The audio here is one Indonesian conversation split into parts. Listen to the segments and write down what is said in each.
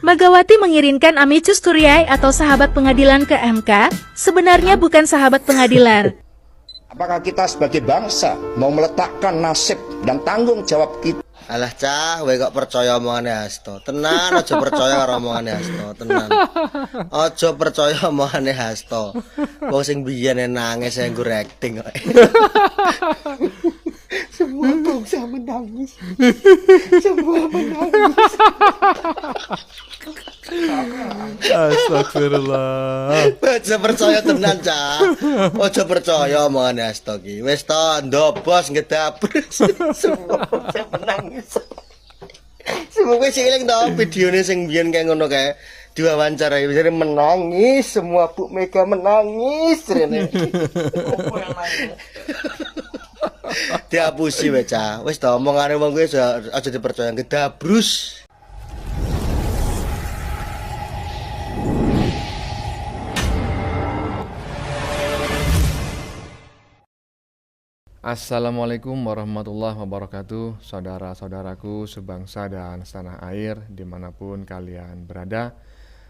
Megawati mengirimkan Amicus Curiae atau sahabat pengadilan ke MK, sebenarnya bukan sahabat pengadilan. Apakah kita sebagai bangsa mau meletakkan nasib dan tanggung jawab kita? Alah cah, kowe kok percaya omongane Hasto. Tenan aja percaya karo omongane Hasto, tenan. Aja percaya omongane Hasto. Wong sing biyen nangis sing nggo acting kok. Semua bangsa menangis. Semua menangis. Astagfirullah. Aja percaya tenan cah. Aja percaya omongane Hasto ki. Wis to ndobos ngedabur. Semua bangsa menangis. Semoga sing eling to videone sing biyen kayak ngono kae. Diwawancarai bisa menangis, semua Bu Mega menangis rene. Dihapusi weca. Wis to omongane wong kuwi aja dipercaya gedabrus. Assalamualaikum warahmatullahi wabarakatuh. Saudara-saudaraku sebangsa dan setanah air dimanapun kalian berada,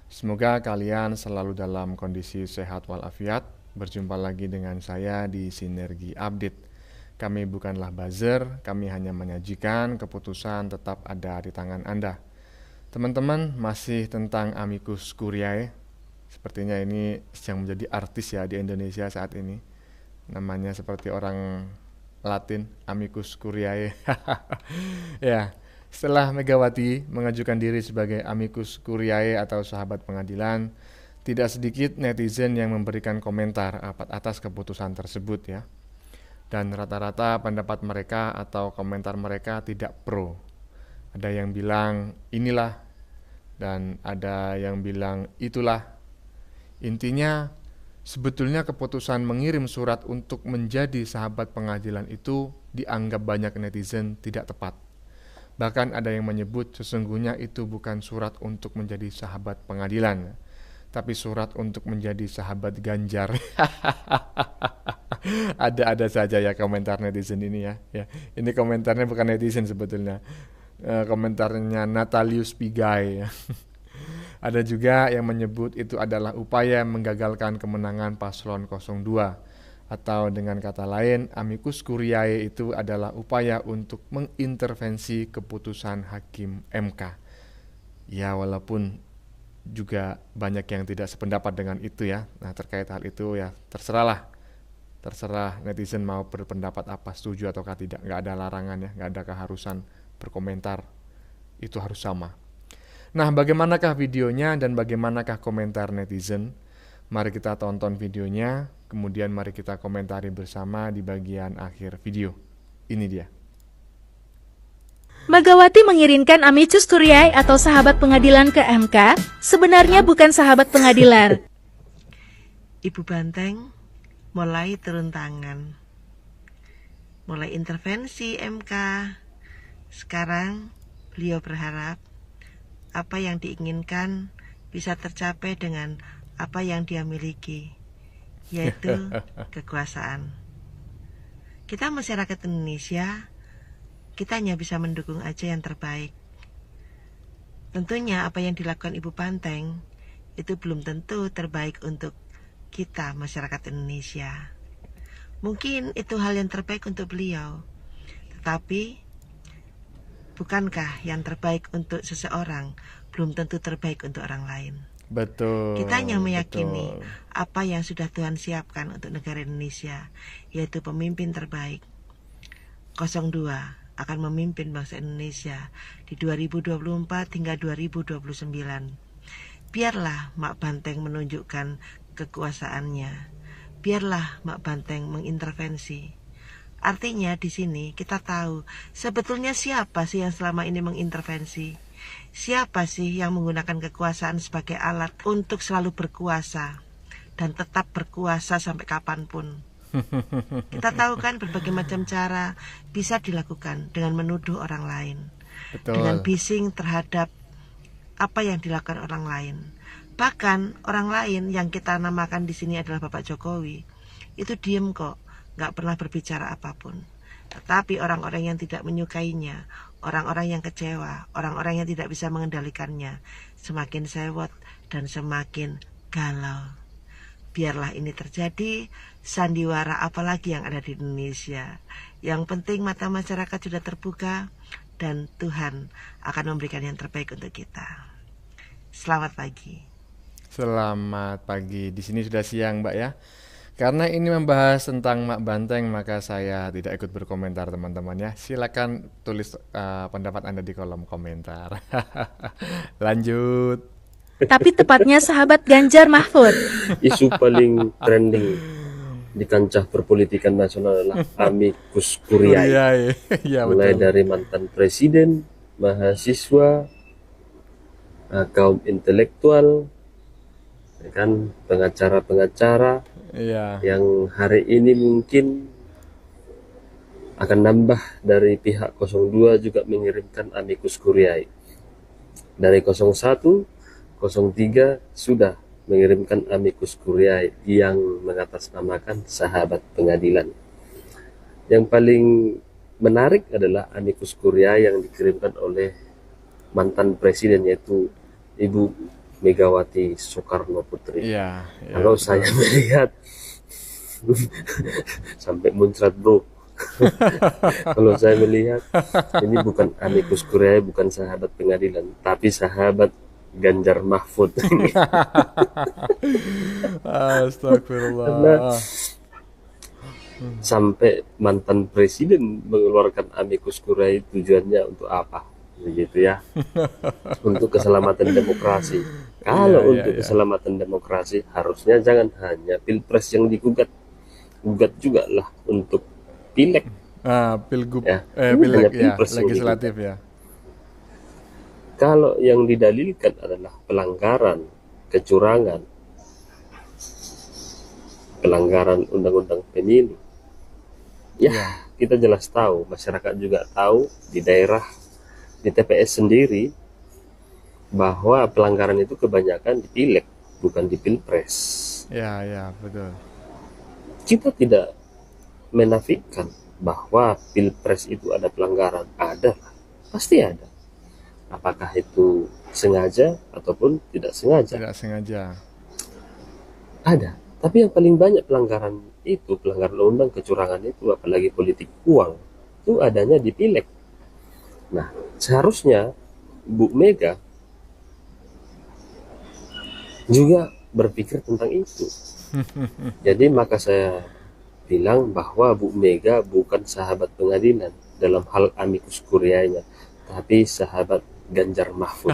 semoga kalian selalu dalam kondisi sehat walafiat. Berjumpa lagi dengan saya di Sinergi Update. Kami bukanlah buzzer, kami hanya menyajikan keputusan tetap ada di tangan Anda. Teman-teman, masih tentang Amicus Curiae. Sepertinya ini yang menjadi artis ya di Indonesia saat ini. Namanya seperti orang Latin, Amicus Curiae. Ya, setelah Megawati mengajukan diri sebagai Amicus Curiae atau sahabat pengadilan, tidak sedikit netizen yang memberikan komentar atas keputusan tersebut ya. Dan rata-rata pendapat mereka atau komentar mereka tidak pro. Ada yang bilang inilah dan ada yang bilang itulah. Intinya sebetulnya keputusan mengirim surat untuk menjadi sahabat pengadilan itu dianggap banyak netizen tidak tepat. Bahkan ada yang menyebut sesungguhnya itu bukan surat untuk menjadi sahabat pengadilan, tapi surat untuk menjadi sahabat Ganjar. Ada saja ya komentar netizen ini ya. Ini komentarnya bukan netizen sebetulnya. Komentarnya Natalius Pigai ya. Ada juga yang menyebut itu adalah upaya menggagalkan kemenangan paslon 02. Atau dengan kata lain, Amicus Curiae itu adalah upaya untuk mengintervensi keputusan Hakim MK. Ya, walaupun juga banyak yang tidak sependapat dengan itu ya. Nah, terkait hal itu ya terserah netizen mau berpendapat apa, setuju ataukah tidak. Nggak ada larangan ya, nggak ada keharusan berkomentar. Itu harus sama. Nah, bagaimanakah videonya dan bagaimanakah komentar netizen? Mari kita tonton videonya, kemudian mari kita komentari bersama di bagian akhir video. Ini dia. Megawati mengirimkan Amicus Curiae atau sahabat pengadilan ke MK, sebenarnya bukan sahabat pengadilan. Ibu Banteng mulai turun tangan, mulai intervensi MK. Sekarang beliau berharap apa yang diinginkan bisa tercapai dengan apa yang dia miliki, yaitu kekuasaan. Kita masyarakat Indonesia, kita hanya bisa mendukung aja yang terbaik. Tentunya apa yang dilakukan Ibu Banteng itu belum tentu terbaik untuk kita masyarakat Indonesia. Mungkin itu hal yang terbaik untuk beliau, tetapi bukankah yang terbaik untuk seseorang belum tentu terbaik untuk orang lain? Betul. Kita hanya meyakini betul. apa yang sudah Tuhan siapkan untuk negara Indonesia, yaitu pemimpin terbaik. 02 akan memimpin bangsa Indonesia di 2024 hingga 2029. Biarlah Mak Banteng menunjukkan kekuasaannya. Biarlah Mak Banteng mengintervensi. Artinya di sini kita tahu sebetulnya siapa sih yang selama ini mengintervensi? Siapa sih yang menggunakan kekuasaan sebagai alat untuk selalu berkuasa dan tetap berkuasa sampai kapanpun? Kita tahu kan berbagai macam cara bisa dilakukan dengan menuduh orang lain. Betul. Dengan bising terhadap apa yang dilakukan orang lain. Bahkan orang lain yang kita namakan di sini adalah Bapak Jokowi, itu diem kok, nggak pernah berbicara apapun. Tetapi orang-orang yang tidak menyukainya, orang-orang yang kecewa, orang-orang yang tidak bisa mengendalikannya, semakin sewot dan semakin galau. Biarlah ini terjadi, sandiwara apalagi yang ada di Indonesia. Yang penting mata masyarakat sudah terbuka dan Tuhan akan memberikan yang terbaik untuk kita. Selamat pagi. Selamat pagi. Di sini sudah siang, Mbak ya. Karena ini membahas tentang Mak Banteng, maka saya tidak ikut berkomentar, teman-teman ya. Silakan tulis pendapat Anda di kolom komentar. Lanjut. Tapi tepatnya sahabat Ganjar Mahfud. Isu paling trending di kancah perpolitikan nasional adalah amicus curiae. Ya, Mulai betul. dari mantan presiden, mahasiswa, kaum intelektual, ya kan, pengacara-pengacara Iya. yang hari ini mungkin akan nambah dari pihak 02 juga mengirimkan amicus curiae. Dari 01, 03 sudah mengirimkan amicus curiae yang mengatasnamakan sahabat pengadilan. Yang paling menarik adalah amicus curiae yang dikirimkan oleh mantan presiden, yaitu Ibu Megawati Soekarno Putri. Iya, iya, Kalau betul. saya melihat sampai muncrat bro. Kalau saya melihat ini bukan amicus curiae, bukan sahabat pengadilan, tapi sahabat Ganjar Mahfud. Astagfirullah. Sampai mantan presiden mengeluarkan amicus curiae, tujuannya untuk apa? Begitu ya. Untuk keselamatan demokrasi. Kalau Iya, untuk iya. keselamatan demokrasi, harusnya jangan hanya pilpres yang digugat, gugat juga lah untuk pileg. Pilgub, Ya, pileg hanya ya, pilpres yang legislatif ya. Kalau yang didalilkan adalah pelanggaran, kecurangan, pelanggaran undang-undang pemilu, ya kita jelas tahu, masyarakat juga tahu di daerah, di TPS sendiri, bahwa pelanggaran itu kebanyakan di pileg, bukan di pilpres. Ya, ya, betul. Kita tidak menafikan bahwa pilpres itu ada pelanggaran, ada, pasti ada. Apakah itu sengaja ataupun tidak sengaja? Tidak sengaja. Ada. Tapi yang paling banyak pelanggaran itu, pelanggaran undang, kecurangan itu, apalagi politik uang, itu adanya di pileg. Nah, seharusnya Bu Mega juga berpikir tentang itu. Jadi maka saya bilang bahwa Bu Mega bukan sahabat pengadilan dalam hal amicus curiae-nya, tapi sahabat Ganjar Mahfud.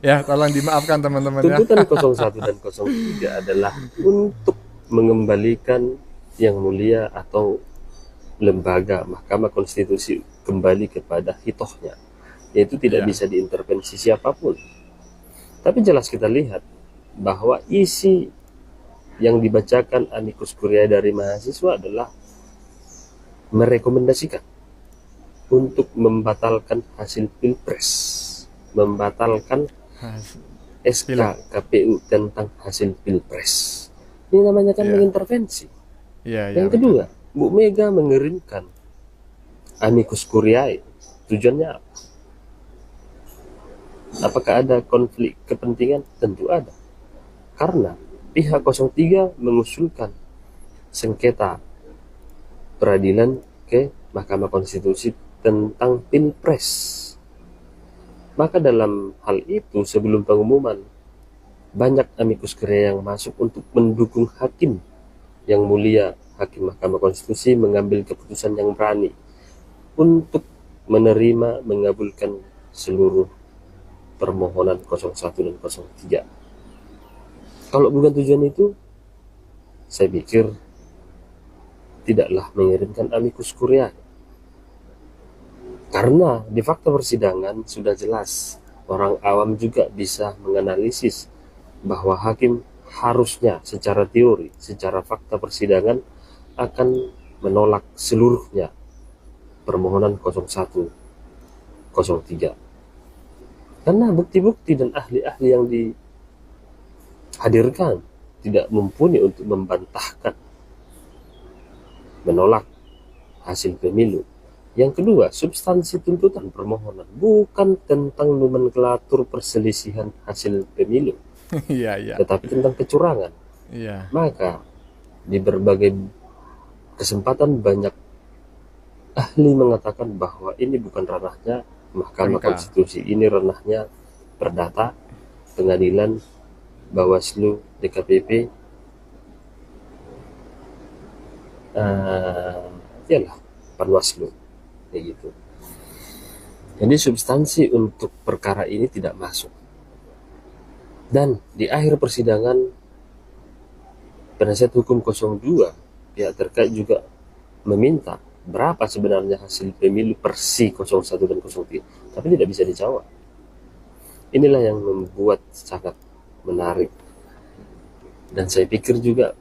Ya, tolong dimaafkan teman-teman ya. Tuntutan 01 dan 03 adalah untuk mengembalikan yang mulia atau lembaga Mahkamah Konstitusi kembali kepada hitohnya, yaitu tidak Ya. bisa diintervensi siapapun. Tapi jelas kita lihat bahwa isi yang dibacakan amicus curiae dari mahasiswa adalah merekomendasikan untuk membatalkan hasil pilpres, membatalkan SK Pileg. KPU tentang hasil pilpres. Ini namanya kan Ya. mengintervensi. Ya, ya, Yang kedua, Bu Mega mengirimkan amicus curiae. Tujuannya apa? Apakah ada konflik kepentingan? Tentu ada. Karena pihak 03 mengusulkan sengketa peradilan ke Mahkamah Konstitusi tentang pilpres. Maka dalam hal itu, sebelum pengumuman, banyak amicus curiae yang masuk untuk mendukung hakim yang mulia, hakim Mahkamah Konstitusi mengambil keputusan yang berani untuk menerima, mengabulkan seluruh permohonan 01 dan 03. Kalau bukan tujuan itu, saya pikir tidaklah mengirimkan amicus curiae. Karena di fakta persidangan sudah jelas, orang awam juga bisa menganalisis bahwa hakim harusnya secara teori, secara fakta persidangan akan menolak seluruhnya permohonan 01, 03. Karena bukti-bukti dan ahli-ahli yang dihadirkan tidak mumpuni untuk membantahkan, menolak hasil pemilu. Yang kedua, substansi tuntutan permohonan bukan tentang nomenklatur perselisihan hasil pemilu, Iya, iya. tetapi tentang kecurangan. Iya. Maka di berbagai kesempatan banyak ahli mengatakan bahwa ini bukan ranahnya Mahkamah MK. Konstitusi, ini ranahnya Perdata, Pengadilan, Bawaslu, DKPP, yalah Panwaslu, kayak gitu. Jadi substansi untuk perkara ini tidak masuk. Dan di akhir persidangan, penasihat hukum 02 pihak terkait juga meminta berapa sebenarnya hasil pemilu Persi 01 dan 03, tapi tidak bisa dijawab. Inilah yang membuat sangat menarik. Dan saya pikir juga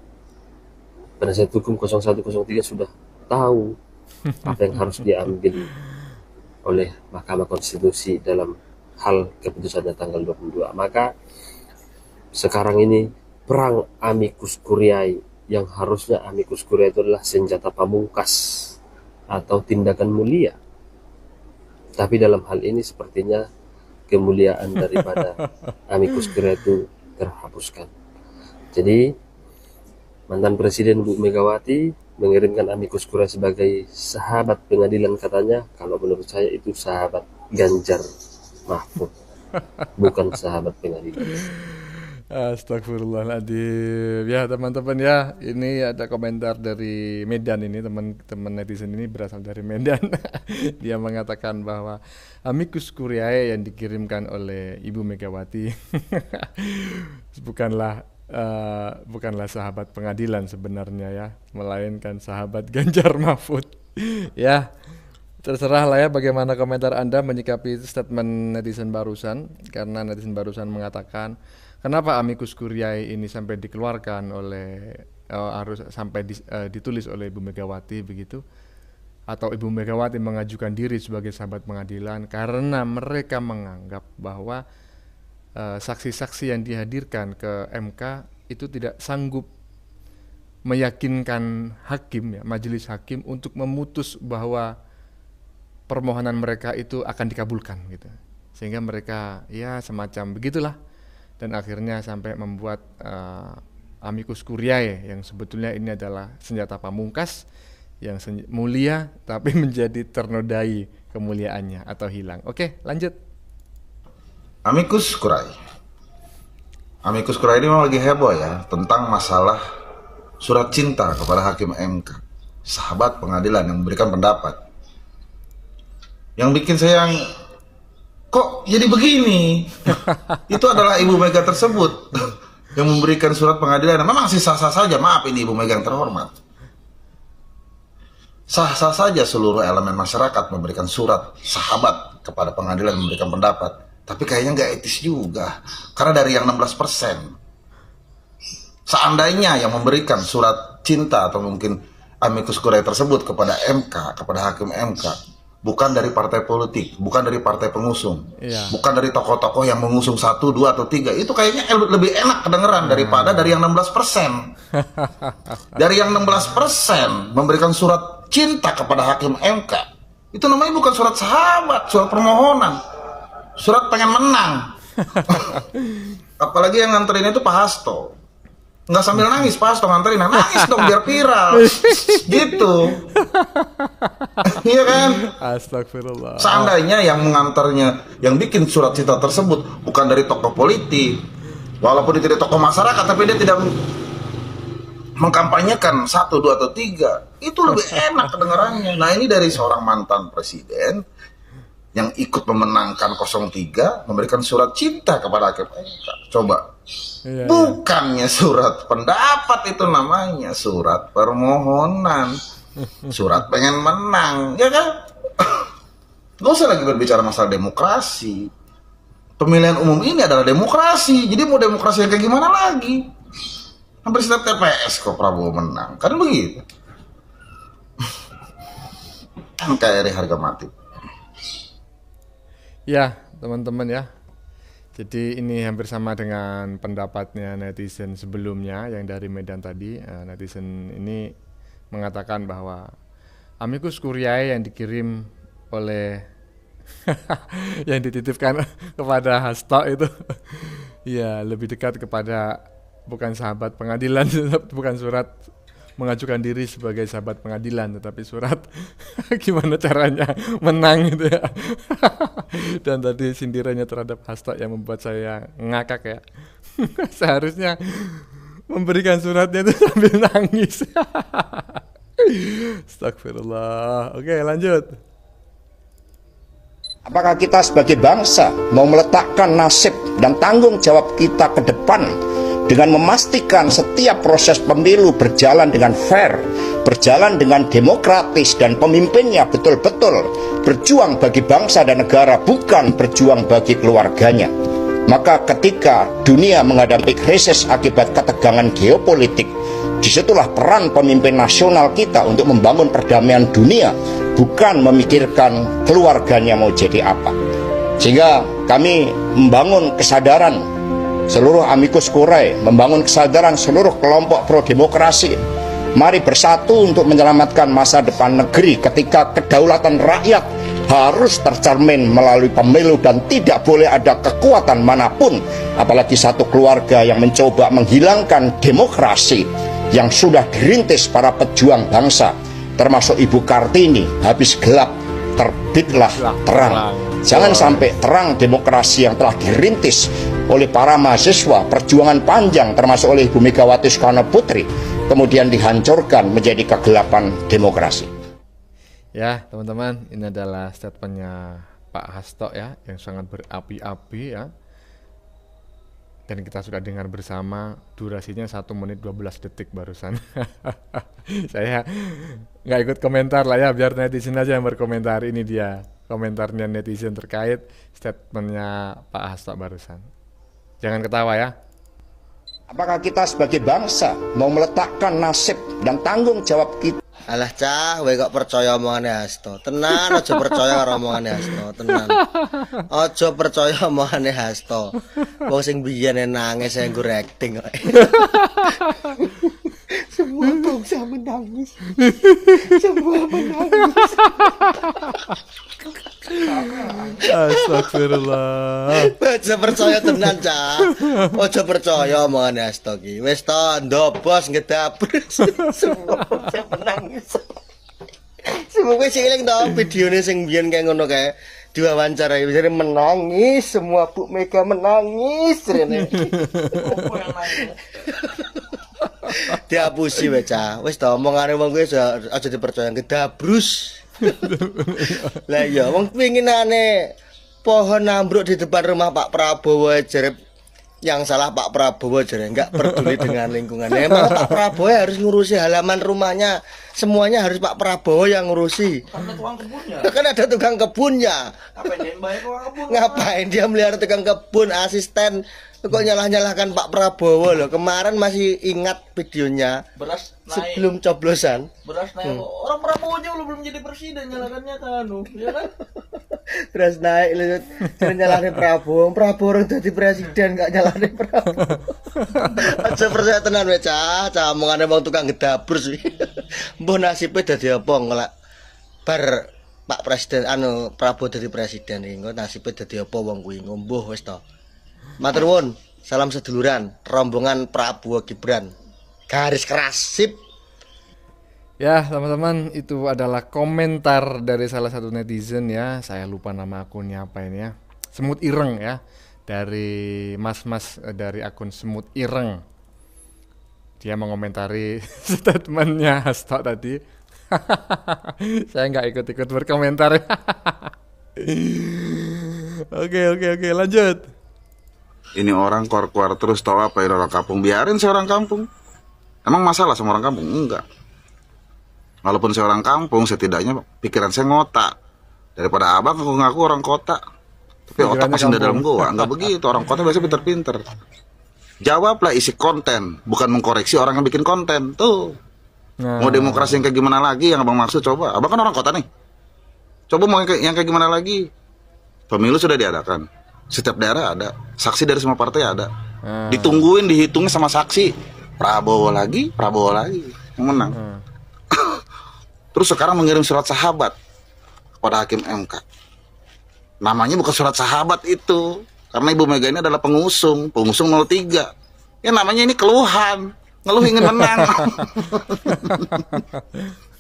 penasihat hukum 01 03 sudah tahu apa yang harus diambil oleh Mahkamah Konstitusi dalam hal keputusannya tanggal 22. Maka sekarang ini perang amicus curiae, yang harusnya amicus curiae itu adalah senjata pamungkas atau tindakan mulia. Tapi dalam hal ini sepertinya kemuliaan daripada amicus curiae itu terhapuskan. Jadi mantan Presiden Bu Megawati mengirimkan amicus curiae sebagai sahabat pengadilan, katanya. Kalau menurut saya itu sahabat Ganjar Mahfud, bukan sahabat pengadilan. Astagfirullahaladzim. Ya teman-teman ya, ini ada komentar dari Medan ini, teman-teman netizen ini berasal dari Medan. Dia mengatakan bahwa amicus curiae yang dikirimkan oleh Ibu Megawati bukanlah sahabat pengadilan sebenarnya ya, melainkan sahabat Ganjar Mahfud. Ya, terserah lah ya bagaimana komentar Anda menyikapi statement netizen barusan, karena netizen barusan mengatakan kenapa amicus curiae ini sampai dikeluarkan oleh harus sampai ditulis oleh Ibu Megawati begitu, atau Ibu Megawati mengajukan diri sebagai sahabat pengadilan karena mereka menganggap bahwa saksi-saksi yang dihadirkan ke MK itu tidak sanggup meyakinkan hakim, ya, majelis hakim, untuk memutus bahwa permohonan mereka itu akan dikabulkan gitu. Sehingga mereka ya semacam begitulah, dan akhirnya sampai membuat amicus curiae yang sebetulnya ini adalah senjata pamungkas yang mulia tapi menjadi ternodai kemuliaannya atau hilang. Oke, lanjut. Amicus curiae. Amicus curiae ini memang lagi heboh ya, tentang masalah surat cinta kepada hakim MK, sahabat pengadilan yang memberikan pendapat. Yang bikin saya kok jadi begini? Itu adalah Ibu Mega tersebut yang memberikan surat pengadilan. Memang sih sah-sah saja, maaf ini Ibu Mega yang terhormat. Sah-sah saja seluruh elemen masyarakat memberikan surat sahabat kepada pengadilan memberikan pendapat. Tapi kayaknya nggak etis juga, karena dari yang 16%, seandainya yang memberikan surat cinta atau mungkin amicus curiae tersebut kepada MK, kepada hakim MK, bukan dari partai politik, bukan dari partai pengusung, bukan dari tokoh-tokoh yang mengusung 1, 2, atau 3, itu kayaknya lebih enak kedengeran daripada dari yang 16%. Dari yang 16% memberikan surat cinta kepada hakim MK, itu namanya bukan surat sahabat, surat permohonan. Surat pengen menang. Apalagi yang nganterin itu Pak Hasto. Nggak sambil nangis Pak Hasto nganterin, nangis dong biar viral. Gitu. Iya kan? Astagfirullah. Seandainya yang mengantarnya, yang bikin surat cinta tersebut bukan dari tokoh politik, walaupun dia tidak tokoh masyarakat, tapi dia tidak mengkampanyekan 1, 2, atau 3, itu lebih enak kedengarannya. Nah ini dari seorang mantan presiden yang ikut memenangkan 03 memberikan surat cinta kepada hakim MK. Coba. Bukannya surat pendapat, itu namanya surat permohonan. Surat pengen menang, ya kan? Gak usah lagi berbicara masalah demokrasi. Pemilihan umum ini adalah demokrasi. Jadi mau demokrasi yang kayak gimana lagi? Hampir setiap TPS kok Prabowo menang. Kan begitu. NKRI harga mati. Ya, teman-teman ya. Jadi ini hampir sama dengan pendapatnya netizen sebelumnya yang dari Medan tadi. Netizen ini mengatakan bahwa Amicus Curiae yang dikirim oleh yang dititipkan kepada Hasto itu ya lebih dekat kepada bukan sahabat pengadilan, bukan surat mengajukan diri sebagai sahabat pengadilan, tetapi surat gimana caranya menang gitu ya. Dan tadi sindirannya terhadap Hasto yang membuat saya ngakak ya. Seharusnya memberikan suratnya itu sambil nangis. Astagfirullah. Oke, lanjut. Apakah kita sebagai bangsa mau meletakkan nasib dan tanggung jawab kita ke depan dengan memastikan setiap proses pemilu berjalan dengan fair, berjalan dengan demokratis, dan pemimpinnya betul-betul berjuang bagi bangsa dan negara, bukan berjuang bagi keluarganya? Maka ketika dunia menghadapi krisis akibat ketegangan geopolitik, disitulah peran pemimpin nasional kita untuk membangun perdamaian dunia, bukan memikirkan keluarganya mau jadi apa. Sehingga kami membangun kesadaran seluruh Amicus Curiae, membangun kesadaran seluruh kelompok pro demokrasi. Mari bersatu untuk menyelamatkan masa depan negeri ketika kedaulatan rakyat harus tercermin melalui pemilu dan tidak boleh ada kekuatan manapun, apalagi satu keluarga yang mencoba menghilangkan demokrasi yang sudah dirintis para pejuang bangsa, termasuk Ibu Kartini. Habis gelap terbitlah terang. Jangan sampai terang demokrasi yang telah dirintis oleh para mahasiswa perjuangan panjang, termasuk oleh Ibu Megawati Soekarno Putri, kemudian dihancurkan menjadi kegelapan demokrasi. Ya teman-teman, ini adalah statementnya Pak Hasto ya, yang sangat berapi-api ya. Dan kita sudah dengar bersama, durasinya 1 menit 12 detik barusan. Saya nggak ikut komentar lah ya, biar netizen aja yang berkomentar. Ini dia komentarnya netizen terkait statementnya Pak Hasto barusan. Jangan ketawa ya. Apakah kita sebagai bangsa mau meletakkan nasib dan tanggung jawab kita? Alah cah, kowe kok percaya omongane Hasto. Tenan aja percaya karo omongane Hasto, tenan. Aja percaya omongane Hasto. Wong sing biyen nangis saya nggo acting kok. Semua bangsa menangis. Semua menangis. Astagfirullah. Aja percaya tenan cah. Aja percaya omongane Hasto ki. Wis to ndobos ngedabur. Semua bangsa menangis. Semoga sing eling to videone sing biyen kayak ngono kae. Diwawancarai bisa menangis, semua Bu Mega menangis rene. Dihapusi baca. Wis to omongane wong kuwi aja dipercaya gedabrus. Lah iya wong pinginane pohon ambruk di depan rumah Pak Prabowo jare yang salah Pak Prabowo jare enggak peduli dengan lingkungan. Emang Pak Prabowo harus ngurusi halaman rumahnya. Semuanya harus Pak Prabowo yang ngurusi. Karena tukang kebunnya. Kan ada tukang kebunnya. Ngapain dia bayar tukang kebun? Ngapain dia melihara tukang kebun, asisten? Kok nyalah-nyalahkan Pak Prabowo loh. Kemarin masih ingat videonya Beras naik. sebelum coblosan. Beras naik. Orang Prabowo aja belum jadi presiden, nyalakannya kan ya kan? Terus naik lihat nyalahin Prabowo. Prabowo orang jadi presiden nggak nyalahin Prabowo. Aja percaya tenan we cah, omongane wong tukang gedabur sih. Mbah nasibe dadi apa ngelak bar Pak Presiden Prabowo dadi presiden iki, engko nasibe dadi apa wong kuwi ngomboh wis to. Matur nuwun, salam seduluran, rombongan Prabowo Gibran. Garis keras, sip. Ya teman-teman, itu adalah komentar dari salah satu netizen ya. Saya lupa nama akunnya apa ini ya. Semut Ireng ya. Dari mas-mas dari akun Semut Ireng. Dia mengomentari statementnya Hasto tadi. Saya nggak ikut-ikut berkomentar. Oke, lanjut. Ini orang keluar-keluar terus tahu apa ya orang kampung. Biarin saya orang kampung. Emang masalah sama orang kampung? Enggak. Walaupun saya orang kampung, setidaknya pikiran saya ngotak. Daripada abang ngaku orang kota. Tapi otak masih ada dalam gua. Enggak begitu, orang kota biasanya pinter-pinter. Jawablah isi konten, bukan mengkoreksi orang yang bikin konten. Tuh. Mau demokrasi yang kayak gimana lagi yang abang maksud, coba. Abang kan orang kota nih. Coba mau yang kayak gimana lagi. Pemilu sudah diadakan. Setiap daerah ada. Saksi dari semua partai ada. Ditungguin, dihitungnya sama saksi. Prabowo lagi yang menang. terus sekarang mengirim surat sahabat kepada hakim MK. Namanya bukan surat sahabat itu, karena Ibu Mega ini adalah pengusung 03. Ya namanya ini keluhan, ngeluh ingin menang.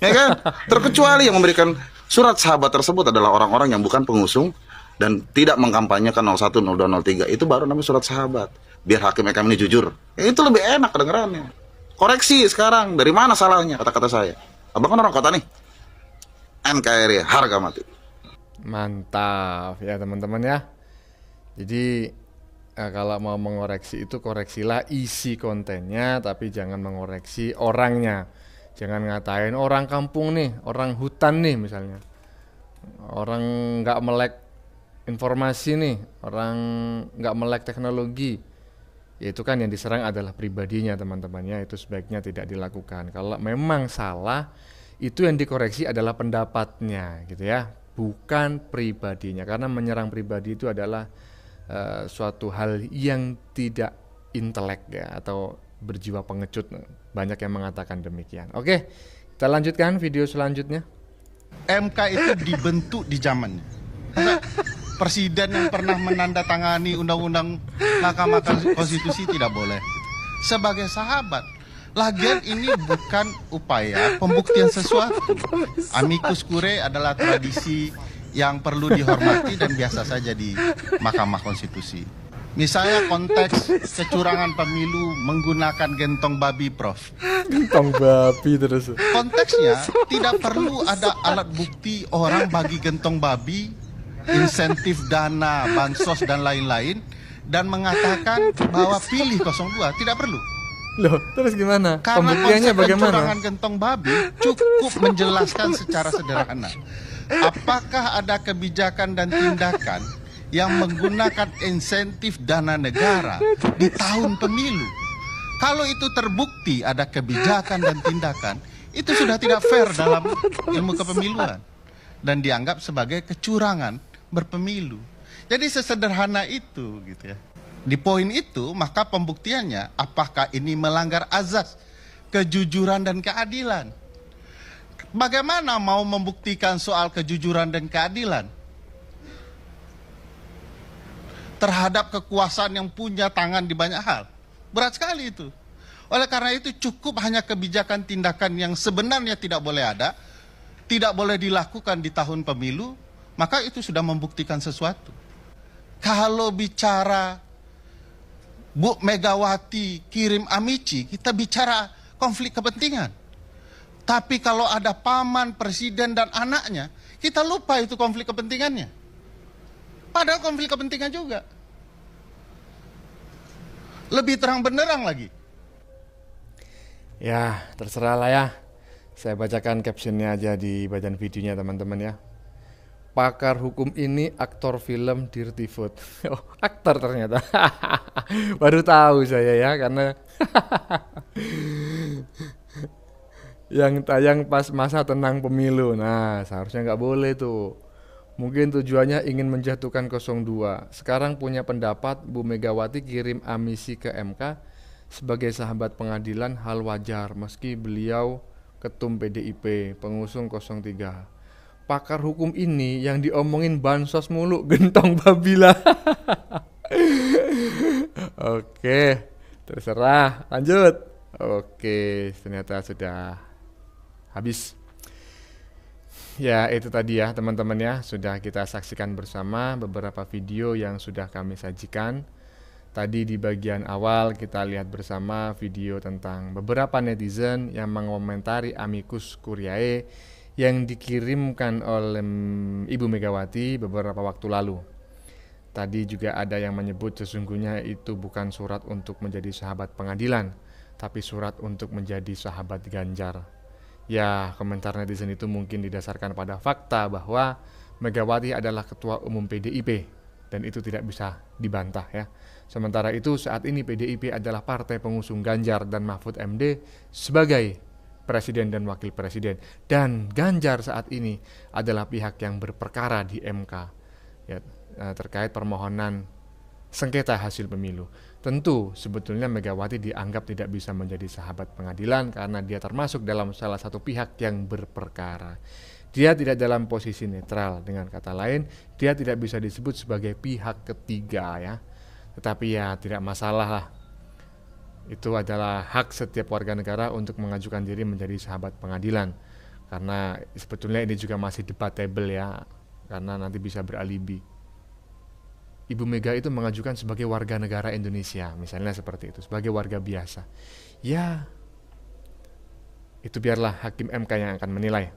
Ya kan? Terkecuali yang memberikan surat sahabat tersebut adalah orang-orang yang bukan pengusung dan tidak mengkampanyekan 01, 02, 03. Itu baru namanya surat sahabat. Biar hakim MK ini jujur. Ya, itu lebih enak kedengerannya. Koreksi sekarang, dari mana salahnya kata-kata saya? Abang kan orang kota nih. NKRI, harga mati. Mantap ya teman-teman ya. Jadi kalau mau mengoreksi itu koreksilah isi kontennya, tapi jangan mengoreksi orangnya. Jangan ngatain orang kampung nih, orang hutan nih misalnya. Orang nggak melek informasi nih, orang nggak melek teknologi. Ya itu kan yang diserang adalah pribadinya teman-temannya, itu sebaiknya tidak dilakukan. Kalau memang salah, itu yang dikoreksi adalah pendapatnya gitu ya, bukan pribadinya. Karena menyerang pribadi itu adalah suatu hal yang tidak intelek ya, atau berjiwa pengecut. Banyak yang mengatakan demikian. Oke, kita lanjutkan video selanjutnya. MK itu dibentuk di zamannya. Presiden yang pernah menandatangani undang-undang Mahkamah Konstitusi tidak boleh. Sebagai sahabat, lagian ini bukan upaya pembuktian sesuatu. Amicus curiae adalah tradisi yang perlu dihormati dan biasa saja di Mahkamah Konstitusi. Misalnya konteks kecurangan pemilu menggunakan gentong babi, Prof. Gentong babi terus. Konteksnya tidak perlu ada alat bukti orang bagi gentong babi, insentif dana, bansos dan lain-lain, dan mengatakan bahwa pilih 02, tidak perlu. Loh, terus gimana? Karena Pembuktiannya konsep bagaimana? kecurangan gentong babi cukup menjelaskan secara sederhana. Apakah ada kebijakan dan tindakan yang menggunakan insentif dana negara di tahun pemilu? Kalau itu terbukti ada kebijakan dan tindakan, itu sudah tidak fair dalam ilmu kepemiluan dan dianggap sebagai kecurangan berpemilu. Jadi sesederhana itu gitu ya. Di poin itu maka pembuktiannya apakah ini melanggar azas kejujuran dan keadilan. Bagaimana mau membuktikan soal kejujuran dan keadilan terhadap kekuasaan yang punya tangan di banyak hal? Berat sekali itu. Oleh karena itu cukup hanya kebijakan tindakan yang sebenarnya tidak boleh ada, tidak boleh dilakukan di tahun pemilu, maka itu sudah membuktikan sesuatu. Kalau bicara Bu Megawati kirim amici, kita bicara konflik kepentingan. Tapi kalau ada paman, presiden, dan anaknya, kita lupa itu konflik kepentingannya. Padahal konflik kepentingan juga. Lebih terang benderang lagi. Ya, terserah lah ya. Saya bacakan captionnya aja di bagian videonya teman-teman ya. Pakar hukum ini aktor film Dirty Food. Oh, aktor ternyata. Baru tahu saya ya, karena yang tayang pas masa tenang pemilu. Nah, seharusnya nggak boleh tuh. Mungkin tujuannya ingin menjatuhkan 02. Sekarang punya pendapat Bu Megawati kirim amisi ke MK sebagai sahabat pengadilan hal wajar meski beliau ketum PDIP, pengusung 03. Pakar hukum ini yang diomongin bansos mulu, gentong babila. Oke, terserah. Lanjut. Oke, ternyata sudah habis. Ya, itu tadi ya teman-teman ya, sudah kita saksikan bersama beberapa video yang sudah kami sajikan. Tadi di bagian awal kita lihat bersama video tentang beberapa netizen yang mengomentari amicus curiae yang dikirimkan oleh Ibu Megawati beberapa waktu lalu. Tadi juga ada yang menyebut sesungguhnya itu bukan surat untuk menjadi sahabat pengadilan, tapi surat untuk menjadi sahabat Ganjar. Ya, komentar netizen itu mungkin didasarkan pada fakta bahwa Megawati adalah ketua umum PDIP dan itu tidak bisa dibantah ya. Sementara itu saat ini PDIP adalah partai pengusung Ganjar dan Mahfud MD sebagai presiden dan wakil presiden, dan Ganjar saat ini adalah pihak yang berperkara di MK ya, terkait permohonan sengketa hasil pemilu. Tentu sebetulnya Megawati dianggap tidak bisa menjadi sahabat pengadilan karena dia termasuk dalam salah satu pihak yang berperkara. Dia tidak dalam posisi netral, dengan kata lain dia tidak bisa disebut sebagai pihak ketiga ya. Tetapi ya tidak masalah lah. Itu adalah hak setiap warga negara untuk mengajukan diri menjadi sahabat pengadilan. Karena sebetulnya ini juga masih debatable ya, karena nanti bisa beralibi. Ibu Mega itu mengajukan sebagai warga negara Indonesia, misalnya seperti itu, sebagai warga biasa. Ya, itu biarlah hakim MK yang akan menilai.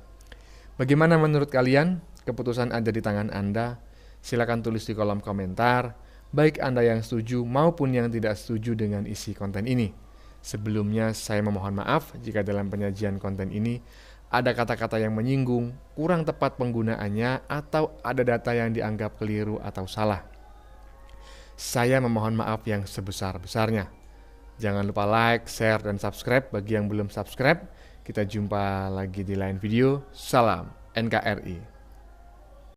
Bagaimana menurut kalian? Keputusan ada di tangan Anda. Silakan tulis di kolom komentar, baik Anda yang setuju maupun yang tidak setuju dengan isi konten ini. Sebelumnya saya memohon maaf jika dalam penyajian konten ini ada kata-kata yang menyinggung, kurang tepat penggunaannya, atau ada data yang dianggap keliru atau salah. Saya memohon maaf yang sebesar-besarnya. Jangan lupa like, share, dan subscribe bagi yang belum subscribe. Kita jumpa lagi di lain video. Salam NKRI.